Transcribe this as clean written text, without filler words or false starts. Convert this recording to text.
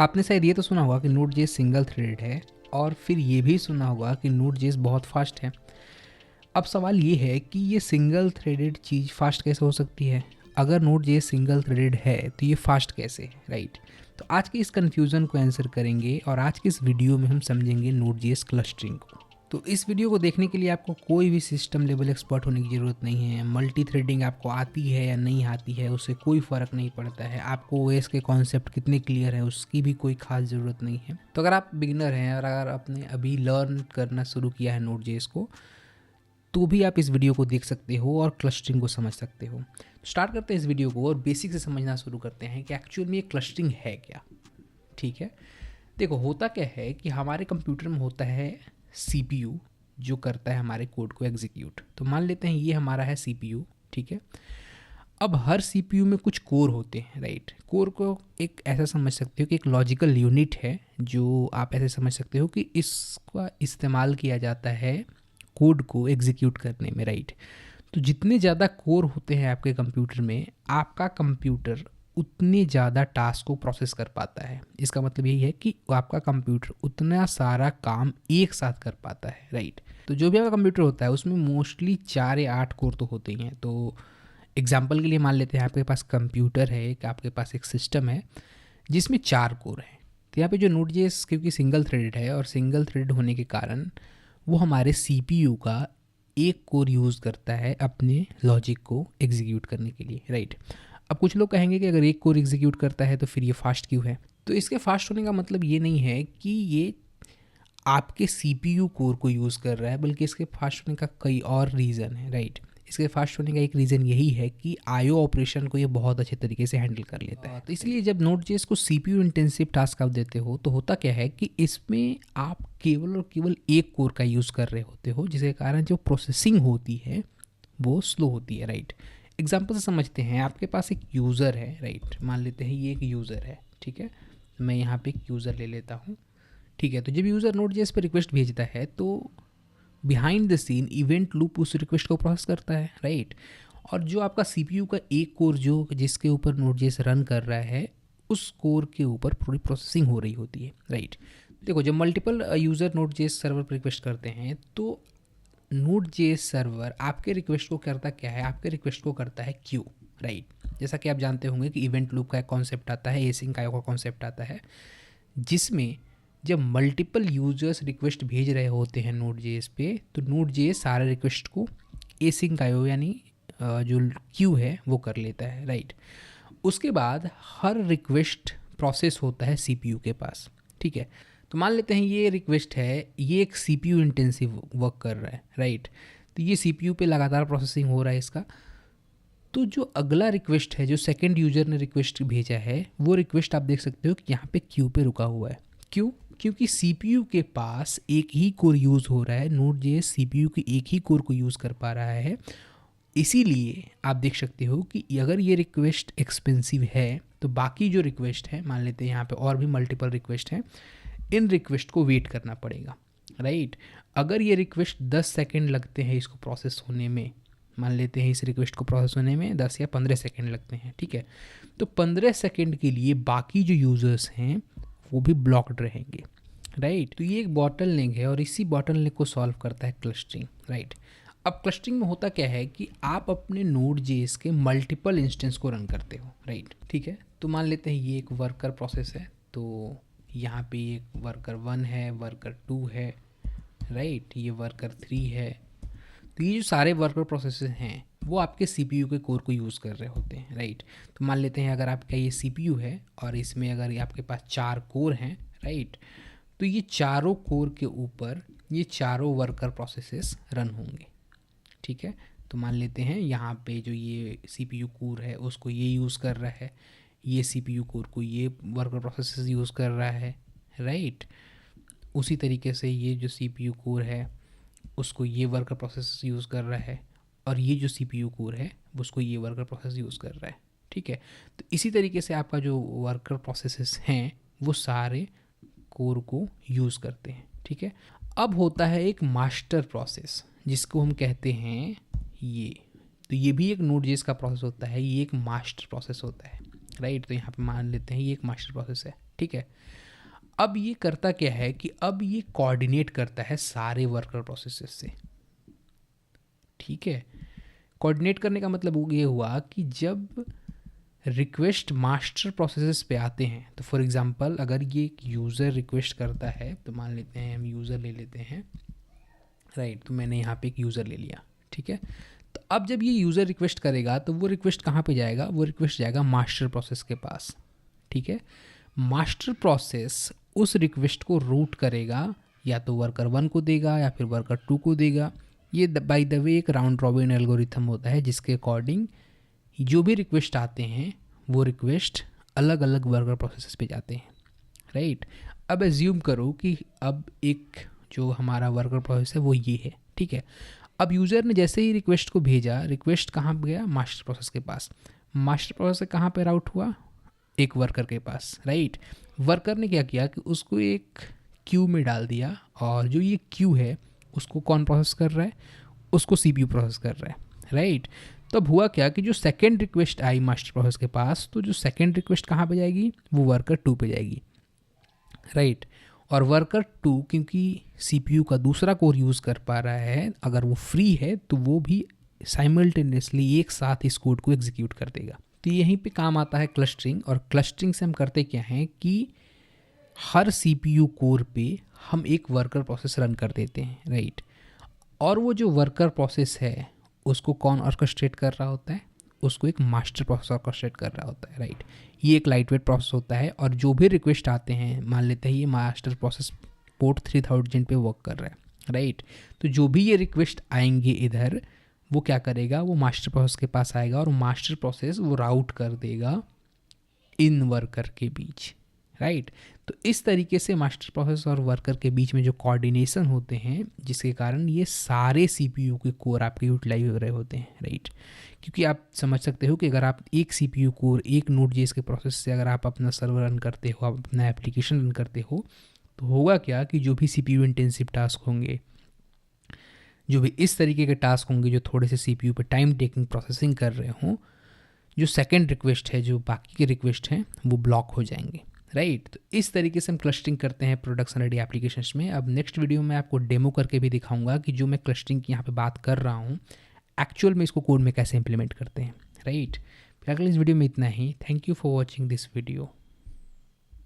आपने शायद ये तो सुना होगा कि Node.js सिंगल थ्रेडेड है और फिर ये भी सुना होगा कि Node.js बहुत फास्ट है। अब सवाल ये है कि ये सिंगल थ्रेडेड चीज़ फास्ट कैसे हो सकती है? अगर Node.js सिंगल थ्रेडेड है तो ये फास्ट कैसे, राइट? तो आज के इस कन्फ्यूज़न को आंसर करेंगे और आज के इस वीडियो में हम समझेंगे Node.js क्लस्टरिंग को। तो इस वीडियो को देखने के लिए आपको कोई भी सिस्टम लेवल एक्सपर्ट होने की ज़रूरत नहीं है। मल्टी थ्रेडिंग आपको आती है या नहीं आती है उससे कोई फ़र्क नहीं पड़ता है। आपको ओएस के कॉन्सेप्ट कितने क्लियर है उसकी भी कोई खास ज़रूरत नहीं है। तो अगर आप बिगिनर हैं और अगर आपने अभी लर्न करना शुरू किया है Node.js को, तो भी आप इस वीडियो को देख सकते हो और क्लस्टरिंग को समझ सकते हो। स्टार्ट करते हैं इस वीडियो को और बेसिक से समझना शुरू करते हैं कि एक्चुअल में ये क्लस्टरिंग है क्या। ठीक है, देखो होता क्या है कि हमारे कंप्यूटर में होता है CPU जो करता है हमारे कोड को एग्जीक्यूट। तो मान लेते हैं ये हमारा है CPU, ठीक है। अब हर CPU में कुछ कोर होते हैं, राइट। कोर को एक ऐसा समझ सकते हो कि एक लॉजिकल यूनिट है, जो आप ऐसे समझ सकते हो कि इसका इस्तेमाल किया जाता है कोड को एग्जीक्यूट करने में, राइट। तो जितने ज़्यादा कोर होते हैं आपके कंप्यूटर में, आपका कंप्यूटर उतने ज़्यादा टास्क को प्रोसेस कर पाता है। इसका मतलब यही है कि आपका कंप्यूटर उतना सारा काम एक साथ कर पाता है, राइट। तो जो भी आपका कंप्यूटर होता है उसमें मोस्टली 4 या 8 कोर तो होते ही हैं। तो एग्जाम्पल के लिए मान लेते हैं आपके पास कंप्यूटर है, कि आपके पास एक सिस्टम है जिसमें 4 कोर हैं। तो यहाँ पे जो Node.js क्योंकि सिंगल थ्रेडेड है और सिंगल थ्रेडेड होने के कारण वो हमारे CPU का एक कोर यूज़ करता है अपने लॉजिक को एग्जीक्यूट करने के लिए, राइट। अब कुछ लोग कहेंगे कि अगर एक कोर एग्जीक्यूट करता है तो फिर ये फास्ट क्यों है? तो इसके फास्ट होने का मतलब ये नहीं है कि ये आपके CPU कोर को यूज़ कर रहा है, बल्कि इसके फास्ट होने का कई और रीज़न है, राइट। इसके फास्ट होने का एक रीज़न यही है कि IO ऑपरेशन को ये बहुत अच्छे तरीके से हैंडल कर लेता है। तो इसलिए जब Node.js को CPU इंटेंसिव टास्क आप देते हो तो होता क्या है कि इसमें आप केवल और केवल एक कोर का यूज़ कर रहे होते हो, जिसके कारण जो प्रोसेसिंग होती है वो स्लो होती है, राइट। एग्जाम्पल से समझते हैं, आपके पास एक यूज़र है, राइट। मान लेते हैं ये एक यूज़र है, ठीक है। मैं यहाँ पे एक यूज़र ले लेता हूँ, ठीक है। तो जब यूज़र Node.js पे रिक्वेस्ट भेजता है तो behind the scene event loop उस रिक्वेस्ट को प्रोसेस करता है, राइट। और जो आपका CPU का एक कोर जो जिसके ऊपर Node.js रन कर रहा है, उस कोर के ऊपर पूरी प्रोसेसिंग हो रही होती है, राइट। देखो जब मल्टीपल यूज़र Node.js सर्वर पर रिक्वेस्ट करते हैं तो Node.js सर्वर आपके रिक्वेस्ट को करता क्या है, आपके रिक्वेस्ट को करता है क्यू, राइट। जैसा कि आप जानते होंगे कि इवेंट लूप का एक कॉन्सेप्ट आता है, एसिंक IO का कॉन्सेप्ट आता है, जिसमें जब मल्टीपल यूजर्स रिक्वेस्ट भेज रहे होते हैं Node.js पे, तो Node.js सारे रिक्वेस्ट को एसिंक IO यानी जो क्यू है वो कर लेता है, राइट। उसके बाद हर रिक्वेस्ट प्रोसेस होता है CPU के पास, ठीक है। तो मान लेते हैं ये रिक्वेस्ट है, ये एक CPU इंटेंसिव वर्क कर रहा है, राइट। तो ये CPU पे लगातार प्रोसेसिंग हो रहा है इसका। तो जो अगला रिक्वेस्ट है, जो सेकंड यूजर ने रिक्वेस्ट भेजा है, वो रिक्वेस्ट आप देख सकते हो कि यहाँ पे क्यू पे रुका हुआ है। क्यों? क्योंकि CPU के पास एक ही कोर यूज़ हो रहा है, Node.js CPU के एक ही कोर को यूज़ कर पा रहा है। इसीलिए आप देख सकते हो कि अगर ये रिक्वेस्ट एक्सपेंसिव है तो बाकी जो रिक्वेस्ट है, मान लेते हैं यहाँ पे और भी मल्टीपल रिक्वेस्ट हैं, इन रिक्वेस्ट को वेट करना पड़ेगा, राइट। अगर ये रिक्वेस्ट 10 सेकेंड लगते हैं इसको प्रोसेस होने में, मान लेते हैं इस रिक्वेस्ट को प्रोसेस होने में 10 या 15 सेकेंड लगते हैं, ठीक है। तो 15 सेकेंड के लिए बाकी जो यूज़र्स हैं वो भी ब्लॉक्ड रहेंगे, राइट। तो ये एक बॉटलनेक है और इसी बॉटलनेक को सॉल्व करता है क्लस्टरिंग, राइट। अब क्लस्टरिंग में होता क्या है कि आप अपने Node.js के मल्टीपल इंस्टेंस को रन करते हो, राइट, ठीक है। तो मान लेते हैं ये एक वर्कर प्रोसेस है, तो यहाँ पे एक वर्कर 1 है, वर्कर 2 है, राइट, ये वर्कर 3 है। तो ये जो सारे वर्कर प्रोसेसेस हैं वो आपके CPU के कोर को यूज़ कर रहे होते हैं, राइट। तो मान लेते हैं अगर आपका ये CPU है और इसमें अगर आपके पास 4 कोर हैं, राइट, तो ये चारों कोर के ऊपर ये चारों वर्कर प्रोसेसेस रन होंगे, ठीक है। तो मान लेते हैं यहाँ पे जो ये CPU कोर है उसको ये यूज़ कर रहा है, ये CPU कोर को ये वर्कर प्रोसेसेस यूज़ कर रहा है, राइट। उसी तरीके से ये जो CPU कोर है उसको ये वर्कर प्रोसेस यूज़ कर रहा है और ये जो CPU कोर है उसको ये वर्कर प्रोसेस यूज़ कर रहा है, ठीक है। तो इसी तरीके से आपका जो वर्कर प्रोसेसेस हैं वो सारे कोर को यूज़ करते हैं, ठीक है। अब होता है एक मास्टर प्रोसेस जिसको हम कहते हैं ये, तो ये भी एक Node.js का प्रोसेस होता है, ये एक मास्टर प्रोसेस होता है, राइट। तो यहाँ पे मान लेते हैं ये एक मास्टर प्रोसेस है, ठीक है। अब ये करता क्या है कि अब ये कोऑर्डिनेट करता है सारे वर्कर प्रोसेसेस से, ठीक है। कोऑर्डिनेट करने का मतलब ये हुआ कि जब रिक्वेस्ट मास्टर प्रोसेसेस पे आते हैं, तो फॉर एग्जांपल अगर ये एक यूज़र रिक्वेस्ट करता है, तो मान लेते हैं हम यूज़र ले लेते हैं, राइट। तो मैंने यहाँ पे एक यूज़र ले लिया, ठीक है। तो अब जब ये यूज़र रिक्वेस्ट करेगा तो वो रिक्वेस्ट कहाँ पे जाएगा, वो रिक्वेस्ट जाएगा मास्टर प्रोसेस के पास, ठीक है। मास्टर प्रोसेस उस रिक्वेस्ट को रूट करेगा, या तो वर्कर 1 को देगा या फिर वर्कर 2 को देगा। ये बाय द वे एक राउंड रॉबिन एल्गोरिथम होता है जिसके अकॉर्डिंग जो भी रिक्वेस्ट आते हैं वो रिक्वेस्ट अलग अलग वर्कर प्रोसेसेस पे जाते हैं, राइट। अब एज्यूम करो कि अब एक जो हमारा वर्कर प्रोसेस है वो ये है, ठीक है। अब यूज़र ने जैसे ही रिक्वेस्ट को भेजा, रिक्वेस्ट कहाँ पे गया, मास्टर प्रोसेस के पास। मास्टर प्रोसेस से कहाँ पे राउट हुआ, एक वर्कर के पास, राइट। वर्कर ने क्या किया कि उसको एक क्यू में डाल दिया, और जो ये क्यू है उसको कौन प्रोसेस कर रहा है, उसको सीपीयू प्रोसेस कर रहा है, राइट। तब हुआ क्या कि जो सेकेंड रिक्वेस्ट आई मास्टर प्रोसेस के पास, तो जो सेकेंड रिक्वेस्ट कहाँ पे जाएगी, वो वर्कर 2 पे जाएगी, राइट। और वर्कर 2 क्योंकि सीपीयू का दूसरा कोर यूज़ कर पा रहा है, अगर वो फ्री है तो वो भी साइमल्टेनियसली एक साथ इस कोड को एग्जीक्यूट कर देगा। तो यहीं पे काम आता है क्लस्टरिंग, और क्लस्टरिंग से हम करते क्या हैं कि हर सीपीयू कोर पे हम एक वर्कर प्रोसेस रन कर देते हैं, राइट। और वो जो वर्कर प्रोसेस है उसको कौन ऑर्केस्ट्रेट कर रहा होता है, उसको एक मास्टर प्रोसेस ऑर्केस्ट्रेट कर रहा होता है, राइट। ये एक लाइट वेट प्रोसेस होता है, और जो भी रिक्वेस्ट आते हैं, मान लेते हैं ये मास्टर प्रोसेस पोर्ट 3000 पे वर्क कर रहा है, राइट। तो जो भी ये रिक्वेस्ट आएंगे इधर, वो क्या करेगा, वो मास्टर प्रोसेस के पास आएगा, और मास्टर प्रोसेस वो राउट कर देगा इन वर्कर के बीच, राइट। तो इस तरीके से मास्टर प्रोसेस और वर्कर के बीच में जो कोऑर्डिनेशन होते हैं, जिसके कारण ये सारे सीपीयू के कोर आपके यूटिलाइज हो रहे होते हैं, राइट। क्योंकि आप समझ सकते हो कि अगर आप एक सीपीयू कोर, एक नोड.जेएस के प्रोसेस से अगर आप अपना सर्वर रन करते हो, आप अपना एप्लीकेशन रन करते हो, तो होगा क्या कि जो भी सीपीयू इंटेंसिव टास्क होंगे, जो भी इस तरीके के टास्क होंगे जो थोड़े से सीपीयू पे टाइम टेकिंग प्रोसेसिंग कर रहे हों, जो सेकेंड रिक्वेस्ट है, जो बाकी के रिक्वेस्ट हैं, वो ब्लॉक हो जाएंगे, राइट। तो इस तरीके से हम क्लस्टरिंग करते हैं प्रोडक्शन रेडी एप्लीकेशंस में। अब नेक्स्ट वीडियो में आपको डेमो करके भी दिखाऊंगा कि जो मैं क्लस्टरिंग की यहाँ पे बात कर रहा हूँ, एक्चुअल में इसको कोड में कैसे इंप्लीमेंट करते हैं, राइट। फिलहाल इस वीडियो में इतना ही। Thank you for watching this video.